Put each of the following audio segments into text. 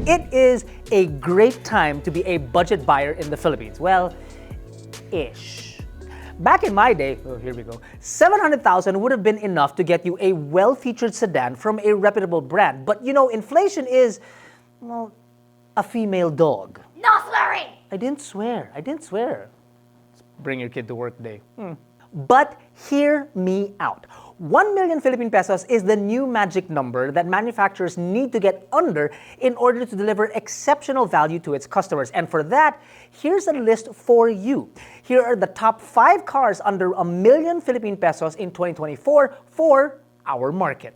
It is a great time to be a budget buyer in the Philippines. Well, ish. Back in my day, oh, here we go, 700,000 would have been enough to get you a well-featured sedan from a reputable brand. But you know, inflation is, well, a female dog. No swearing! I didn't swear. Bring your kid to work day. But hear me out. 1 million Philippine pesos is the new magic number that manufacturers need to get under in order to deliver exceptional value to its customers. And for that, here's a list for you. Here are the top 5 cars under 1 million Philippine pesos in 2024 for our market.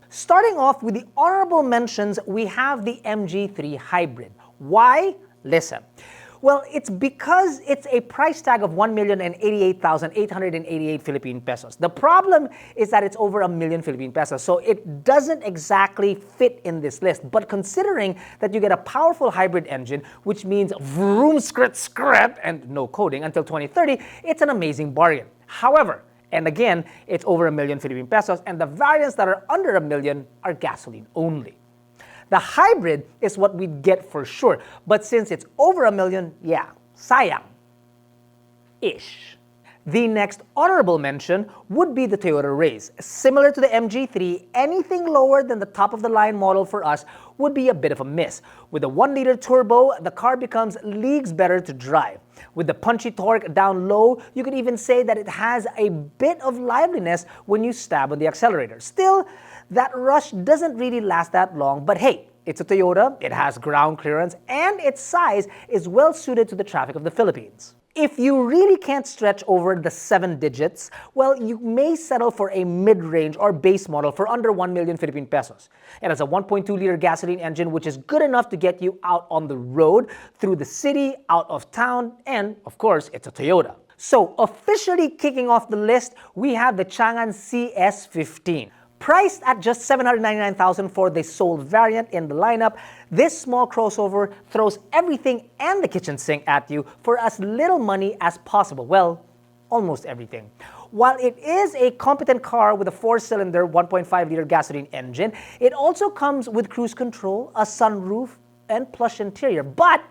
Starting off with the honorable mentions, we have the MG3 Hybrid. Why? Listen. Well, it's because it's a price tag of 1,088,888 Philippine pesos. The problem is that it's over 1 million Philippine pesos, so it doesn't exactly fit in this list. But considering that you get a powerful hybrid engine, which means vroom, skrt, and no coding until 2030, it's an amazing bargain. However, and again, it's over 1 million Philippine pesos, and the variants that are under 1 million are gasoline only. The hybrid is what we'd get for sure, but since it's over 1 million, yeah, sayang-ish. The next honorable mention would be the Toyota Raze. Similar to the MG3, anything lower than the top-of-the-line model for us would be a bit of a miss. With a 1-liter turbo, the car becomes leagues better to drive. With the punchy torque down low, you could even say that it has a bit of liveliness when you stab on the accelerator. Still, that rush doesn't really last that long, but hey, it's a Toyota, it has ground clearance, and its size is well suited to the traffic of the Philippines. If you really can't stretch over the 7 digits, well, you may settle for a mid-range or base model for under 1 million Philippine pesos. It has a 1.2-liter gasoline engine, which is good enough to get you out on the road, through the city, out of town, and of course, it's a Toyota. So, officially kicking off the list, we have the Changan CS15. Priced at just 799,000 for the sole variant in the lineup, this small crossover throws everything and the kitchen sink at you for as little money as possible. Well, almost everything. While it is a competent car with a 4-cylinder 1.5-liter gasoline engine, it also comes with cruise control, a sunroof, and plush interior. But,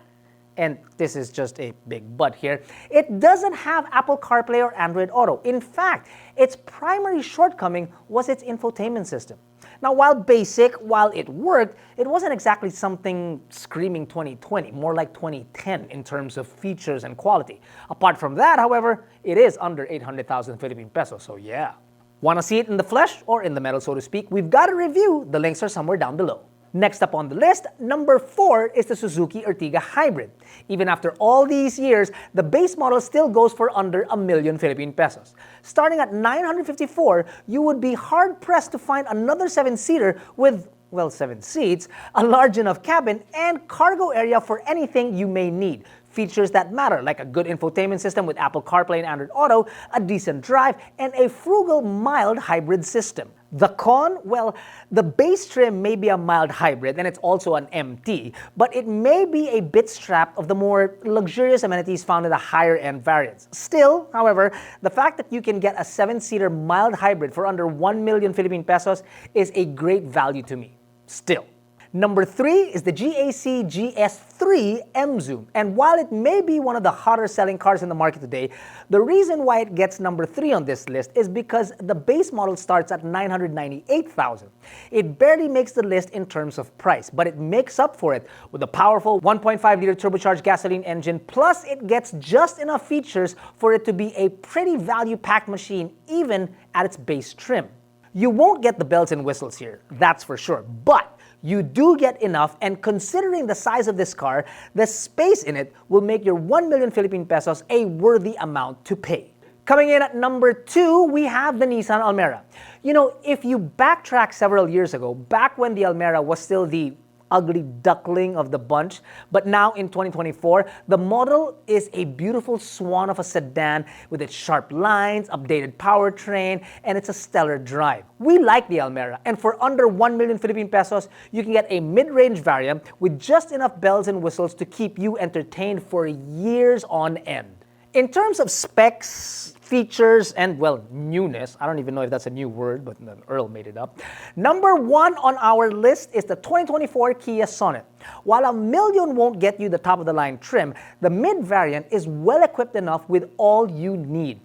and this is just a big but here, it doesn't have Apple CarPlay or Android Auto. In fact, its primary shortcoming was its infotainment system. Now, while basic, while it worked, it wasn't exactly something screaming 2020, more like 2010 in terms of features and quality. Apart from that, however, it is under 800,000 Philippine pesos, so yeah. Want to see it in the flesh or in the metal, so to speak? We've got a review. The links are somewhere down below. Next up on the list, number 4 is the Suzuki Ertiga Hybrid. Even after all these years, the base model still goes for under 1 million Philippine pesos. Starting at 954, you would be hard-pressed to find another 7-seater with, well, 7 seats, a large enough cabin, and cargo area for anything you may need. Features that matter, like a good infotainment system with Apple CarPlay and Android Auto, a decent drive, and a frugal, mild hybrid system. The con? Well, the base trim may be a mild hybrid and it's also an MT, but it may be a bit strapped of the more luxurious amenities found in the higher-end variants. Still, however, the fact that you can get a 7-seater mild hybrid for under 1 million Philippine pesos is a great value to me. Still. Number 3 is the GAC GS3 M-Zoom. And while it may be one of the hotter selling cars in the market today, the reason why it gets number 3 on this list is because the base model starts at 998,000. It barely makes the list in terms of price, but it makes up for it with a powerful 1.5-liter turbocharged gasoline engine, plus it gets just enough features for it to be a pretty value-packed machine even at its base trim. You won't get the bells and whistles here, that's for sure, but you do get enough, and considering the size of this car, the space in it will make your 1 million Philippine pesos a worthy amount to pay. Coming in at number 2, we have the Nissan Almera. You know, if you backtrack several years ago, back when the Almera was still the ugly duckling of the bunch, but now in 2024, the model is a beautiful swan of a sedan with its sharp lines, updated powertrain, and it's a stellar drive. We like the Almera, and for under 1 million Philippine pesos, you can get a mid-range variant with just enough bells and whistles to keep you entertained for years on end. In terms of specs, features, and well, newness, I don't even know if that's a new word, but Earl made it up. Number one on our list is the 2024 Kia Sonet. While $1 million won't get you the top of the line trim, the mid variant is well equipped enough with all you need.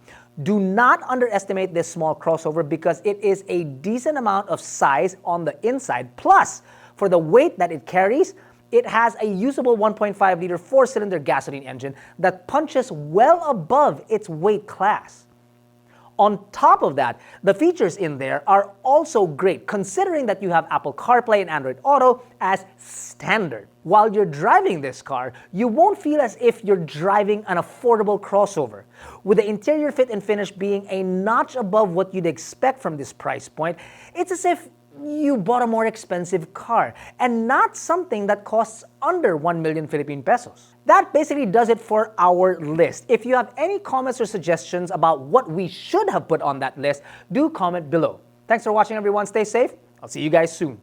Do not underestimate this small crossover because it is a decent amount of size on the inside. Plus, for the weight that it carries, it has a usable 1.5-liter 4-cylinder gasoline engine that punches well above its weight class. On top of that, the features in there are also great, considering that you have Apple CarPlay and Android Auto as standard. While you're driving this car, you won't feel as if you're driving an affordable crossover. With the interior fit and finish being a notch above what you'd expect from this price point, it's as if you bought a more expensive car and not something that costs under 1 million Philippine pesos. That basically does it for our list. If you have any comments or suggestions about what we should have put on that list, do comment below. Thanks for watching, everyone. Stay safe. I'll see you guys soon.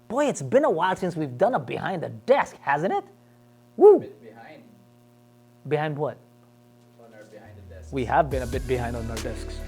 Boy, it's been a while since we've done a behind the desk, hasn't it? Woo! A bit behind Behind what? on our behind the desk. We have been a bit behind on our desks.